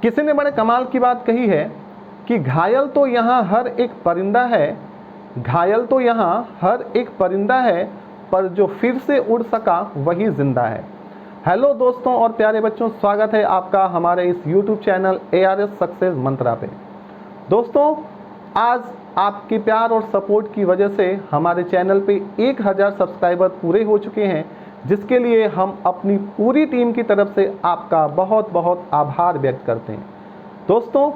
किसी ने बड़े कमाल की बात कही है कि घायल तो यहाँ हर एक परिंदा है, घायल तो यहाँ हर एक परिंदा है, पर जो फिर से उड़ सका वही जिंदा है। हेलो दोस्तों और प्यारे बच्चों, स्वागत है आपका हमारे इस YouTube चैनल ARS सक्सेस मंत्रा पे। दोस्तों, आज आपके प्यार और सपोर्ट की वजह से हमारे चैनल पे 1000 सब्सक्राइबर पूरे हो चुके हैं, जिसके लिए हम अपनी पूरी टीम की तरफ से आपका बहुत बहुत आभार व्यक्त करते हैं। दोस्तों,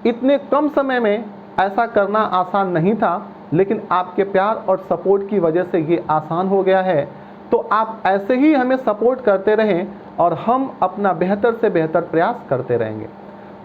इतने कम समय में ऐसा करना आसान नहीं था, लेकिन आपके प्यार और सपोर्ट की वजह से ये आसान हो गया है। तो आप ऐसे ही हमें सपोर्ट करते रहें और हम अपना बेहतर से बेहतर प्रयास करते रहेंगे।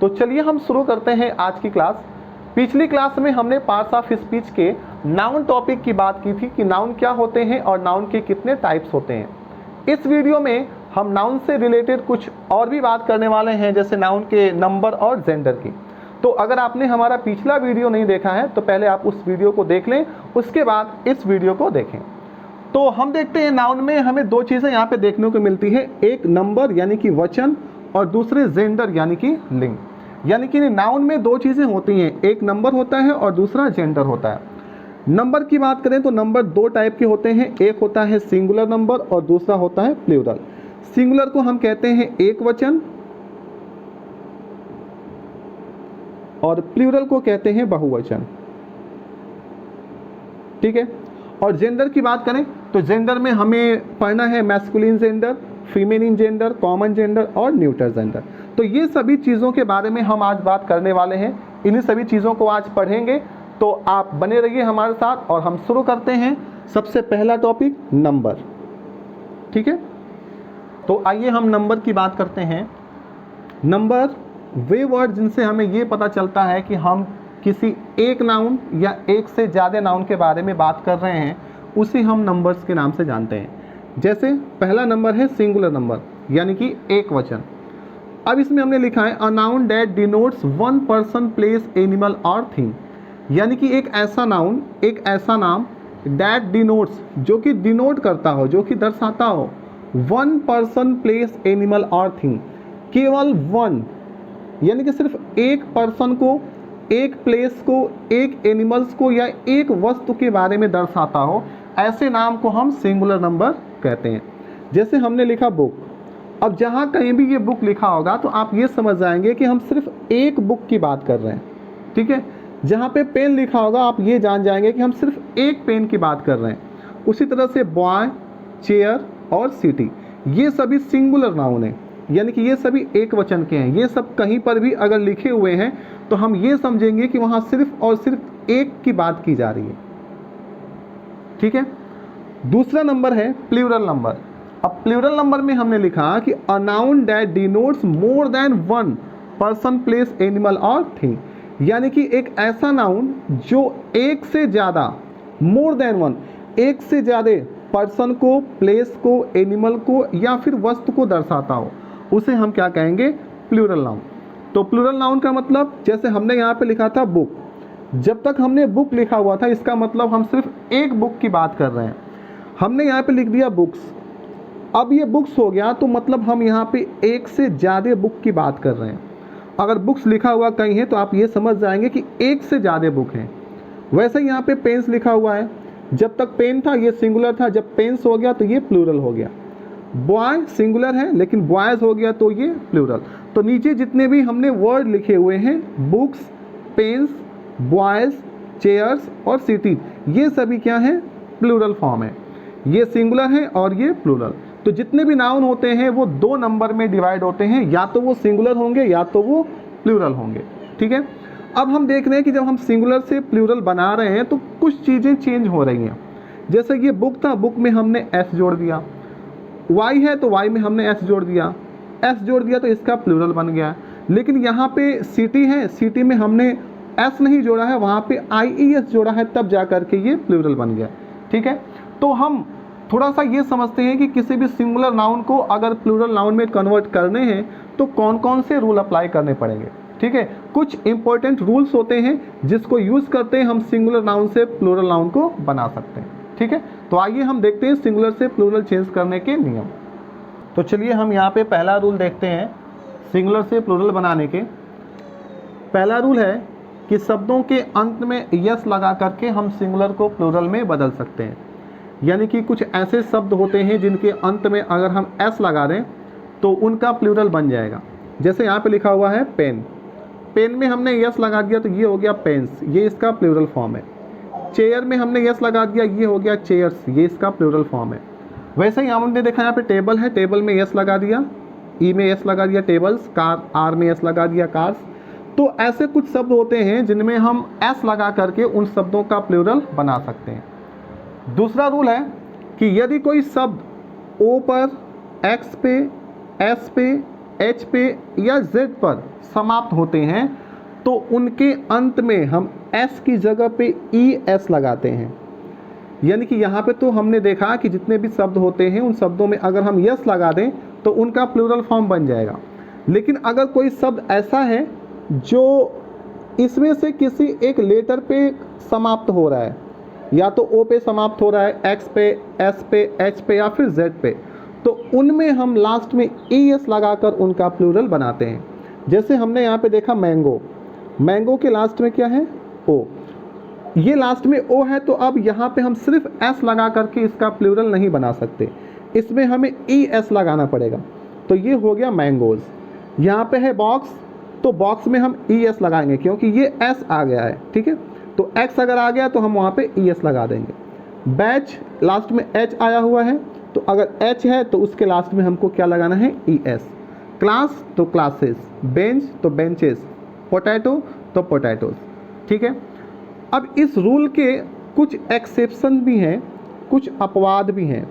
तो चलिए हम शुरू करते हैं आज की क्लास। पिछली क्लास में हमने पार्ट्स ऑफ स्पीच के नाउन टॉपिक की बात की थी कि नाउन क्या होते हैं और नाउन के कितने टाइप्स होते हैं। इस वीडियो में हम नाउन से रिलेटेड कुछ और भी बात करने वाले हैं, जैसे नाउन के नंबर और जेंडर की। तो अगर आपने हमारा पिछला वीडियो नहीं देखा है तो पहले आप उस वीडियो को देख लें, उसके बाद इस वीडियो को देखें। तो हम देखते हैं नाउन में हमें दो चीज़ें यहाँ पे देखने को मिलती है, एक नंबर यानी कि वचन और दूसरे जेंडर यानी कि लिंग। यानी कि नाउन में दो चीज़ें होती हैं, एक नंबर होता है और दूसरा जेंडर होता है। नंबर की बात करें तो नंबर दो टाइप के होते हैं, एक होता है सिंगुलर नंबर और दूसरा होता है प्लूरल। सिंगुलर को हम कहते हैं एक वचन और प्लूरल को कहते हैं बहुवचन। ठीक है। और जेंडर की बात करें तो जेंडर में हमें पढ़ना है masculine gender, feminine gender, common gender और न्यूट्रल जेंडर। तो ये सभी चीज़ों के बारे में हम आज बात करने वाले हैं, इन्हीं सभी चीज़ों को आज पढ़ेंगे। तो आप बने रहिए हमारे साथ और हम शुरू करते हैं। सबसे पहला टॉपिक नंबर। ठीक है, तो आइए हम नंबर की बात करते हैं। नंबर वे वर्ड जिनसे हमें ये पता चलता है कि हम किसी एक नाउन या एक से ज़्यादा नाउन के बारे में बात कर रहे हैं, उसे हम नंबर्स के नाम से जानते हैं। जैसे पहला नंबर है सिंगुलर नंबर यानी कि एक वचन। अब इसमें हमने लिखा है a noun that denotes one person, place, animal और थिंग। यानी कि एक ऐसा नाउन, एक ऐसा नाम दैट डिनोट्स, जो कि डिनोट करता हो, जो कि दर्शाता हो, वन पर्सन, प्लेस, एनिमल और थिंग। केवल वन यानी कि सिर्फ एक पर्सन को, एक प्लेस को, एक एनिमल्स को या एक वस्तु के बारे में दर्शाता हो, ऐसे नाम को हम सिंगुलर नंबर कहते हैं। जैसे हमने लिखा बुक। अब जहाँ कहीं भी ये बुक लिखा होगा तो आप ये समझ जाएंगे कि हम सिर्फ एक बुक की बात कर रहे हैं। ठीक है। जहाँ पे पेन लिखा होगा आप ये जान जाएंगे कि हम सिर्फ एक पेन की बात कर रहे हैं। उसी तरह से बॉय, चेयर और सिटी, ये सभी सिंगुलर नाउन हैं, यानी कि ये सभी एक वचन के हैं। ये सब कहीं पर भी अगर लिखे हुए हैं तो हम ये समझेंगे कि वहाँ सिर्फ और सिर्फ एक की बात की जा रही है। ठीक है। दूसरा नंबर है प्लूरल नंबर। अब प्लूरल नंबर में हमने लिखा कि a noun that denotes more than one person, place, animal और थिंग। यानी कि एक ऐसा नाउन जो एक से ज़्यादा, मोर देन वन, एक से ज़्यादा पर्सन को, प्लेस को, एनिमल को या फिर वस्तु को दर्शाता हो, उसे हम क्या कहेंगे? Plural noun. तो प्लूरल नाउन का मतलब, जैसे हमने यहाँ पे लिखा था बुक, जब तक हमने बुक लिखा हुआ था इसका मतलब हम सिर्फ एक बुक की बात कर रहे हैं। हमने यहाँ पे लिख दिया बुक्स, अब ये बुक्स हो गया तो मतलब हम यहाँ पे एक से ज़्यादा बुक की बात कर रहे हैं। अगर बुक्स लिखा हुआ कहीं है तो आप ये समझ जाएंगे कि एक से ज़्यादा बुक हैं। वैसे ही यहाँ पे पेन्स लिखा हुआ है, जब तक पेन था ये सिंगुलर था, जब पेन्स हो गया तो ये प्लूरल हो गया। बॉय सिंगुलर है लेकिन बॉयज़ हो गया तो ये प्लूरल। तो नीचे जितने भी हमने वर्ड लिखे हुए हैं, बुक्स, पेन्स, बॉयज़, चेयर्स और सिटीज, ये सभी क्या हैं? प्लूरल फॉर्म है। ये सिंगुलर है और ये प्लूरल। तो जितने भी नाउन होते हैं वो दो नंबर में डिवाइड होते हैं, या तो वो सिंगुलर होंगे या तो वो प्लूरल होंगे। ठीक है। अब हम देख रहे हैं कि जब हम सिंगुलर से प्लूरल बना रहे हैं तो कुछ चीज़ें चेंज हो रही हैं। जैसे ये बुक था, बुक में हमने एस जोड़ दिया। वाई है तो वाई में हमने एस जोड़ दिया, एस जोड़ दिया तो इसका प्लूरल बन गया। लेकिन यहाँ पे सिटी है, सिटी में हमने एस नहीं जोड़ा है, वहाँ पे IES जोड़ा है, तब जा कर के ये प्लूरल बन गया। ठीक है। तो हम थोड़ा सा ये समझते हैं कि किसी भी सिंगुलर नाउन को अगर प्लूरल नाउन में कन्वर्ट करने हैं तो कौन कौन से रूल अप्लाई करने पड़ेंगे। ठीक है। कुछ इंपॉर्टेंट रूल्स होते हैं जिसको यूज़ करते हैं हम सिंगुलर नाउन से प्लूरल नाउन को बना सकते हैं। ठीक है। तो आइए हम देखते हैं सिंगुलर से प्लूरल चेंज करने के नियम। तो चलिए हम यहाँ पे पहला रूल देखते हैं सिंगुलर से प्लूरल बनाने के। पहला रूल है कि शब्दों के अंत में यस लगा करके हम सिंगुलर को प्लूरल में बदल सकते हैं। यानी कि कुछ ऐसे शब्द होते हैं जिनके अंत में अगर हम एस लगा दें तो उनका प्लूरल बन जाएगा। जैसे यहाँ पे लिखा हुआ है पेन, पेन में हमने यस लगा दिया तो ये हो गया पेन्स, ये इसका प्लूरल फॉर्म है। चेयर में हमने यस लगा दिया, ये हो गया चेयर्स, ये इसका प्लूरल फॉर्म है। वैसे ही हमने देखा यहाँ पे टेबल है, टेबल में यस लगा दिया, ई में यस लगा दिया टेबल्स, कार आर में यस लगा दिया कार्स। तो ऐसे कुछ शब्द होते हैं जिनमें हम एस लगा करके उन शब्दों का प्लूरल बना सकते हैं। दूसरा रूल है कि यदि कोई शब्द ओ पर, एक्स पे, एस पे, एच पे या जेड पर समाप्त होते हैं तो उनके अंत में हम एस की जगह पे ई एस लगाते हैं। यानी कि यहाँ पे तो हमने देखा कि जितने भी शब्द होते हैं उन शब्दों में अगर हम यस लगा दें तो उनका प्लूरल फॉर्म बन जाएगा। लेकिन अगर कोई शब्द ऐसा है जो इसमें से किसी एक लेटर पे समाप्त हो रहा है, या तो ओ पे समाप्त हो रहा है, एक्स पे, एस पे, एच पे या फिर जेड पे, तो उनमें हम लास्ट में ई एस लगाकर उनका प्लूरल बनाते हैं। जैसे हमने यहाँ पे देखा मैंगो, मैंगो के लास्ट में क्या है? ओ। ये लास्ट में ओ है तो अब यहाँ पे हम सिर्फ एस लगा करके इसका प्लूरल नहीं बना सकते, इसमें हमें ई एस लगाना पड़ेगा। तो ये हो गया मैंगोज। यहाँ पे है बॉक्स, तो बॉक्स में हम ई एस लगाएंगे क्योंकि ये एस आ गया है, ठीक है। तो एक्स अगर आ गया तो हम वहाँ पे ई एस लगा देंगे। बैच, लास्ट में एच आया हुआ है तो अगर एच है तो उसके लास्ट में हमको क्या लगाना है? E S. क्लास तो क्लासेस, बेंच तो बेंचेस, पोटैटो तो पोटैटोज, ठीक है। अब इस रूल के कुछ एक्सेप्शन भी हैं, कुछ अपवाद भी हैं।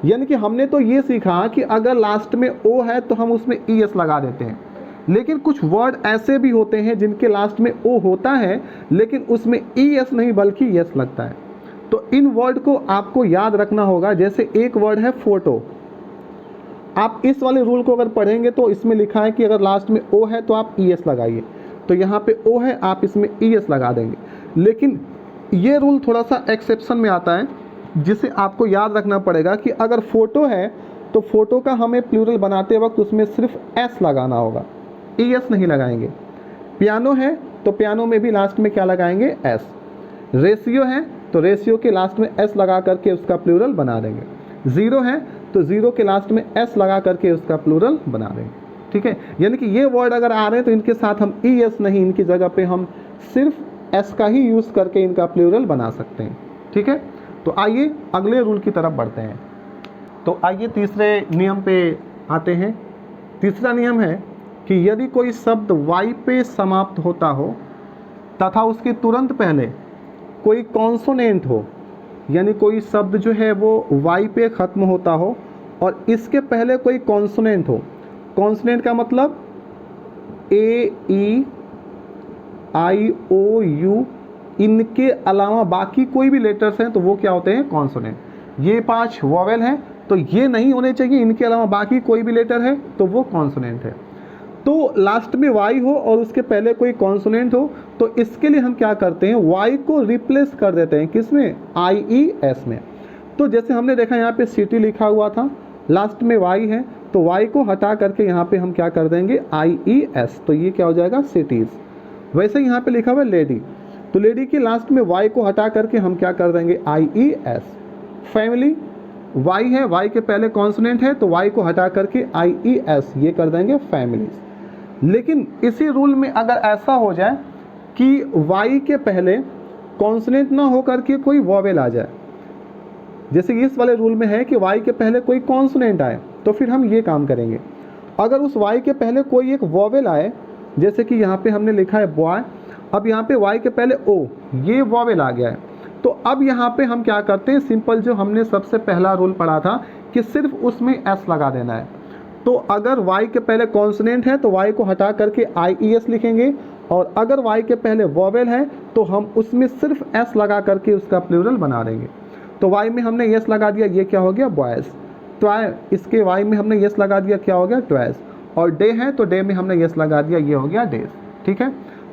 यानी कि हमने तो ये सीखा कि अगर लास्ट में ओ है तो हम उसमें ई एस लगा देते हैं, लेकिन कुछ वर्ड ऐसे भी होते हैं जिनके लास्ट में ओ होता है लेकिन उसमें ई एस नहीं बल्कि यस लगता है। तो इन वर्ड को आपको याद रखना होगा। जैसे एक वर्ड है फोटो, आप इस वाले रूल को अगर पढ़ेंगे तो इसमें लिखा है कि अगर लास्ट में ओ है तो आप ई एस लगाइए, तो यहाँ पे ओ है आप इसमें ई एस लगा देंगे। लेकिन ये रूल थोड़ा सा एक्सेप्शन में आता है जिसे आपको याद रखना पड़ेगा कि अगर फ़ोटो है तो फ़ोटो का हमें प्लूरल बनाते वक्त उसमें सिर्फ एस लगाना होगा, ई एस नहीं लगाएंगे। पियानो है तो पियानो में भी लास्ट में क्या लगाएंगे? एस। रेशियो है तो रेशियो के लास्ट में एस लगा करके उसका प्लूरल बना देंगे। ज़ीरो है तो ज़ीरो के लास्ट में एस लगा करके उसका प्लूरल बना देंगे, ठीक है। यानी कि ये वर्ड अगर आ रहे हैं तो इनके साथ हम ई एस नहीं, इनकी जगह पे हम सिर्फ एस का ही यूज़ करके इनका प्लूरल बना सकते हैं, ठीक है। तो आइए अगले रूल की तरफ बढ़ते हैं। तो आइए तीसरे नियम पे आते हैं। तीसरा नियम है कि यदि कोई शब्द वाई पे समाप्त होता हो तथा उसके तुरंत पहले कोई कॉन्सोनेंट हो, यानी कोई शब्द जो है वो वाई पे ख़त्म होता हो और इसके पहले कोई कॉन्सोनेंट हो। कॉन्सोनेंट का मतलब ए, ई, आई, ओ, यू, इनके अलावा बाकी कोई भी लेटर्स हैं तो वो क्या होते हैं? कॉन्सोनेंट। ये 5 वॉवेल हैं तो ये नहीं होने चाहिए, इनके अलावा बाकी कोई भी लेटर है तो वो कॉन्सोनेंट है। तो लास्ट में वाई हो और उसके पहले कोई कॉन्सोनेंट हो तो इसके लिए हम क्या करते हैं? वाई को रिप्लेस कर देते हैं किसमें? आई, ई, एस में। तो जैसे हमने देखा यहाँ पे सिटी लिखा हुआ था, लास्ट में वाई है तो वाई को हटा करके यहाँ पे हम क्या कर देंगे? आई, ई, एस। तो ये क्या हो जाएगा? सिटीज़। वैसे यहाँ पे लिखा हुआ है लेडी, तो लेडी के लास्ट में वाई को हटा करके हम क्या कर देंगे? आई, ई, एस। फैमिली, वाई है, वाई के पहले कॉन्सोनेंट है तो वाई को हटा करके आई, ई, एस, ये कर देंगे फैमिलीज। लेकिन इसी रूल में अगर ऐसा हो जाए कि वाई के पहले कॉन्सोनेंट ना हो करके कोई वॉवेल आ जाए, जैसे इस वाले रूल में है कि वाई के पहले कोई कॉन्सोनेंट आए, तो फिर हम ये काम करेंगे। अगर उस वाई के पहले कोई एक वॉवेल आए, जैसे कि यहाँ पे हमने लिखा है बॉय, अब यहाँ पे वाई के पहले ओ, ये वॉवेल आ गया है, तो अब यहाँ पे हम क्या करते हैं? सिंपल जो हमने सबसे पहला रूल पढ़ा था कि सिर्फ उसमें एस लगा देना है। तो अगर वाई के पहले कॉन्सोनेंट है तो वाई को हटा करके आई, ई, एस लिखेंगे, और अगर वाई के पहले वॉवेल है तो हम उसमें सिर्फ एस लगा करके उसका प्लूरल बना देंगे। तो वाई में हमने यस लगा दिया, ये क्या हो गया? बॉयज़। ट्वाई, इसके वाई में हमने यस लगा दिया, क्या हो गया? ट्वाइस। और डे है तो डे में हमने यस लगा दिया, ये हो गया डेज, ठीक है।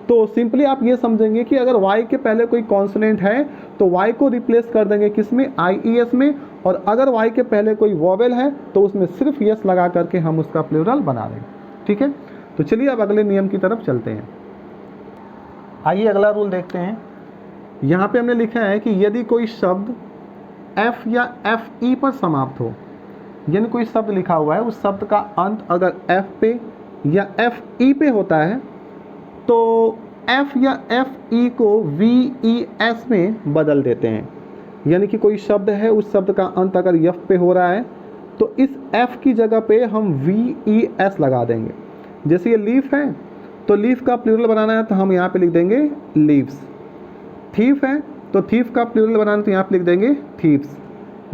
तो सिंपली आप ये समझेंगे कि अगर वाई के पहले कोई कॉन्सोनेंट है तो वाई को रिप्लेस कर देंगे किसमें? आई, ई, एस में, और अगर वाई के पहले कोई वॉवेल है तो उसमें सिर्फ यस लगा करके हम उसका प्लूरल बना देंगे, ठीक है। तो चलिए अब अगले नियम की तरफ चलते हैं। आइए अगला रूल देखते हैं। यहाँ पे हमने लिखा है कि यदि कोई शब्द F या FE पर समाप्त हो, यानी कोई शब्द लिखा हुआ है, उस शब्द का अंत अगर F पे या FE पे होता है तो F या FE को VES में बदल देते हैं। यानी कि कोई शब्द है, उस शब्द का अंत अगर F पे हो रहा है तो इस F की जगह पे हम VES लगा देंगे। जैसे ये लीफ है तो लीफ का प्लूरल बनाना है तो हम यहाँ पे लिख देंगे लीव्स। थीफ है तो थीफ का प्लूरल बनाना है तो यहाँ पे लिख देंगे थीव्स।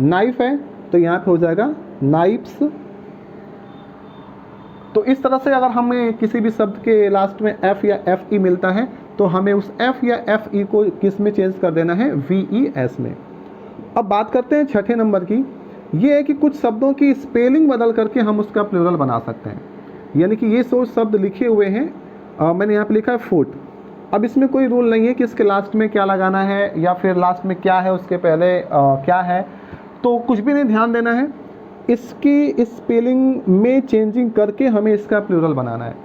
नाइफ है तो यहाँ पे हो जाएगा नाइफ्स। तो इस तरह से अगर हमें किसी भी शब्द के लास्ट में F या FE मिलता है तो हमें उस F या FE को किस में चेंज कर देना है, VES में। अब बात करते हैं छठे नंबर की। ये है कि कुछ शब्दों की स्पेलिंग बदल करके हम उसका प्लूरल बना सकते हैं। यानी कि ये 100 शब्द लिखे हुए हैं, मैंने यहाँ पे लिखा है फुट। अब इसमें कोई रूल नहीं है कि इसके लास्ट में क्या लगाना है या फिर लास्ट में क्या है उसके पहले क्या है, तो कुछ भी नहीं ध्यान देना है। इसकी स्पेलिंग में चेंजिंग करके हमें इसका प्लूरल बनाना है।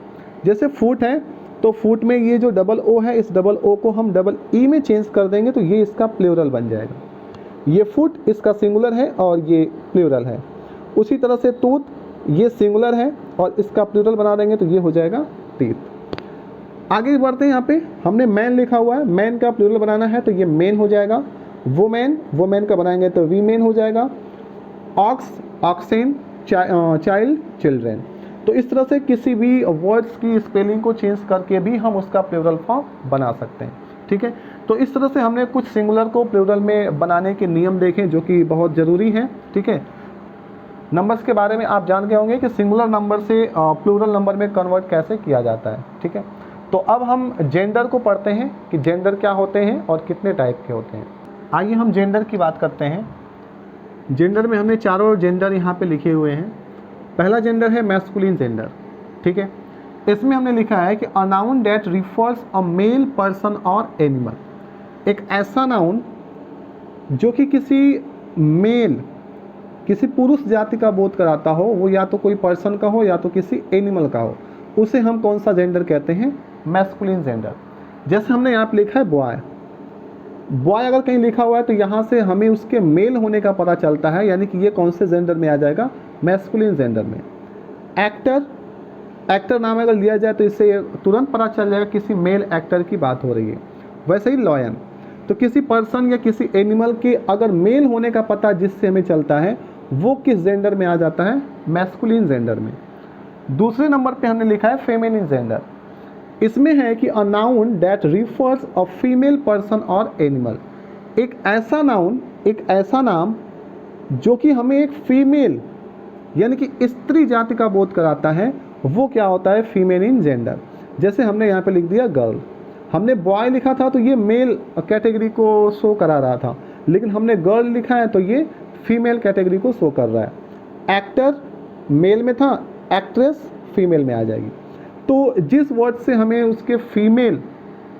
जैसे फुट है तो फुट में ये जो डबल ओ है, इस डबल ओ को हम डबल ई में चेंज कर देंगे तो ये इसका प्लूरल बन जाएगा। ये फुट इसका सिंगुलर है और ये प्लूरल है। उसी तरह से तूत, ये सिंगुलर है और इसका प्लूरल बना देंगे तो ये हो जाएगा तीत। आगे बढ़ते हैं। यहाँ पे हमने मैन लिखा हुआ है, मैन का प्लूरल बनाना है तो ये मेन हो जाएगा। वुमेन, वुमेन का बनाएंगे तो वीमेन हो जाएगा। Ox, oxen, child, children. तो इस तरह से किसी भी वर्ड्स की स्पेलिंग को चेंज करके भी हम उसका प्लूरल फॉर्म बना सकते हैं। ठीक है, तो इस तरह से हमने कुछ सिंगुलर को प्लूरल में बनाने के नियम देखे जो कि बहुत ज़रूरी हैं। ठीक है, नंबर्स के बारे में आप जान गए होंगे कि सिंगुलर नंबर से प्लूरल नंबर में कन्वर्ट कैसे किया जाता है। ठीक है, तो अब हम जेंडर को पढ़ते हैं कि जेंडर क्या होते हैं और कितने टाइप के होते हैं। आइए हम जेंडर की बात करते हैं। जेंडर में हमने चारों जेंडर यहाँ पे लिखे हुए हैं। पहला जेंडर है मैस्कुलिन जेंडर। ठीक है, इसमें हमने लिखा है कि a noun that refers a male person और एनिमल। एक ऐसा नाउन जो कि किसी मेल, किसी पुरुष जाति का बोध कराता हो, वो या तो कोई पर्सन का हो या तो किसी एनिमल का हो, उसे हम कौन सा जेंडर कहते हैं, मैस्कुलिन जेंडर। जैसे हमने यहाँ पे लिखा है बॉय। बॉय अगर कहीं लिखा हुआ है तो यहाँ से हमें उसके मेल होने का पता चलता है, यानी कि ये कौन से जेंडर में आ जाएगा, मैस्कुलिन जेंडर में। एक्टर, एक्टर नाम अगर लिया जाए तो इससे तुरंत पता चल जाएगा किसी मेल एक्टर की बात हो रही है। वैसे ही लॉयन, तो किसी पर्सन या किसी एनिमल के अगर मेल होने का पता जिससे हमें चलता है वो किस जेंडर में आ जाता है, मैस्कुलिन जेंडर में। दूसरे नंबर पे हमने लिखा है फेमिनिन जेंडर। इसमें है कि a noun that refers a female person और एनिमल। एक ऐसा नाउन, एक ऐसा नाम जो कि हमें एक फीमेल यानी कि स्त्री जाति का बोध कराता है, वो क्या होता है, फीमेलिन जेंडर। जैसे हमने यहाँ पे लिख दिया गर्ल। हमने बॉय लिखा था तो ये मेल कैटेगरी को शो करा रहा था, लेकिन हमने गर्ल लिखा है तो ये फीमेल कैटेगरी को शो कर रहा है। एक्टर मेल में था, एक्ट्रेस फीमेल में आ जाएगी। तो जिस वर्ड से हमें उसके फीमेल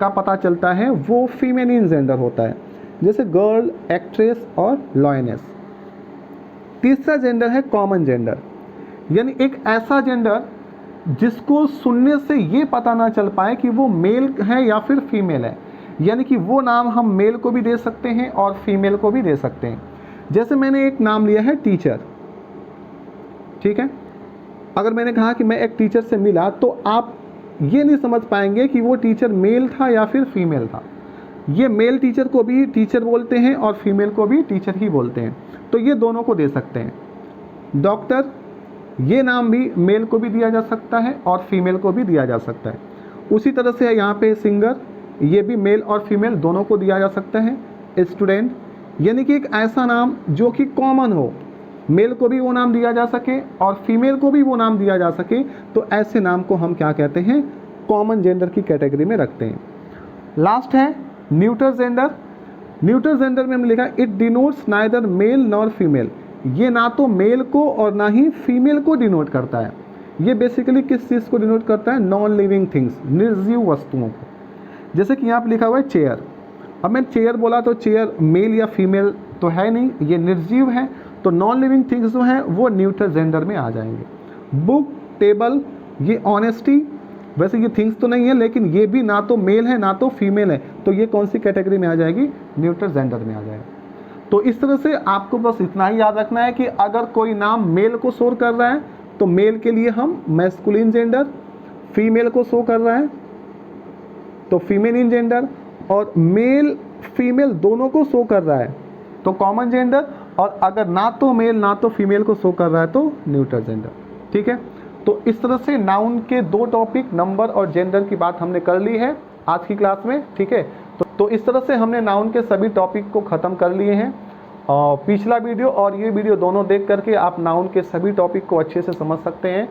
का पता चलता है वो फीमेलिन जेंडर होता है, जैसे गर्ल, एक्ट्रेस और लॉयनेस। तीसरा जेंडर है कॉमन जेंडर, यानी एक ऐसा जेंडर जिसको सुनने से ये पता ना चल पाए कि वो मेल है या फिर फीमेल है, यानी कि वो नाम हम मेल को भी दे सकते हैं और फीमेल को भी दे सकते हैं। जैसे मैंने एक नाम लिया है टीचर। ठीक है, अगर मैंने कहा कि मैं एक टीचर से मिला तो आप ये नहीं समझ पाएंगे कि वो टीचर मेल था या फिर फीमेल था। ये मेल टीचर को भी टीचर बोलते हैं और फीमेल को भी टीचर ही बोलते हैं, तो ये दोनों को दे सकते हैं। डॉक्टर, ये नाम भी मेल को भी दिया जा सकता है और फीमेल को भी दिया जा सकता है। उसी तरह से यहाँ पे सिंगर, ये भी मेल और फीमेल दोनों को दिया जा सकता है। स्टूडेंट, यानी कि एक ऐसा नाम जो कि कॉमन हो, मेल को भी वो नाम दिया जा सके और फीमेल को भी वो नाम दिया जा सके, तो ऐसे नाम को हम क्या कहते हैं, कॉमन जेंडर की कैटेगरी में रखते हैं। लास्ट है न्यूटर जेंडर। न्यूटर जेंडर में हमने लिखा it denotes neither male nor female. ये ना तो मेल को और ना ही फीमेल को डिनोट करता है। ये बेसिकली किस चीज़ को डिनोट करता है, नॉन लिविंग थिंग्स, निर्जीव वस्तुओं को। जैसे कि यहाँ पर लिखा हुआ है चेयर। अब मैं चेयर बोला तो चेयर मेल या फीमेल तो है नहीं, ये निर्जीव है, तो नॉन लिविंग थिंग्स जो हैं वो न्यूटर जेंडर में आ जाएंगे। बुक, टेबल, ये ऑनेस्टी, वैसे ये थिंग्स तो नहीं है, लेकिन ये भी ना तो मेल है ना तो फीमेल है, तो ये कौन सी कैटेगरी में आ जाएगी, न्यूट्रल जेंडर में आ जाएगा। तो इस तरह से आपको बस इतना ही याद रखना है कि अगर कोई नाम मेल को शो कर रहा है तो मेल के लिए हम मैस्कुलिन जेंडर, फीमेल को शो कर रहा है तो फीमेलिन जेंडर, और मेल फीमेल दोनों को शो कर रहा है तो कॉमन जेंडर, और अगर ना तो मेल ना तो फीमेल को शो कर रहा है तो न्यूट्रल जेंडर। ठीक है, तो इस तरह से नाउन के 2 टॉपिक, नंबर और जेंडर की बात हमने कर ली है आज की क्लास में। ठीक है, तो इस तरह से हमने नाउन के सभी टॉपिक को ख़त्म कर लिए हैं। पिछला वीडियो और ये वीडियो दोनों देख करके आप नाउन के सभी टॉपिक को अच्छे से समझ सकते हैं।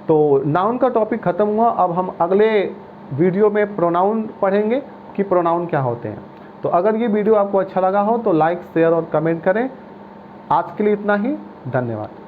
तो नाउन का टॉपिक ख़त्म हुआ, अब हम अगले वीडियो में प्रोनाउन पढ़ेंगे कि प्रोनाउन क्या होते हैं। तो अगर ये वीडियो आपको अच्छा लगा हो तो लाइक, शेयर और कमेंट करें। आज के लिए इतना ही, धन्यवाद।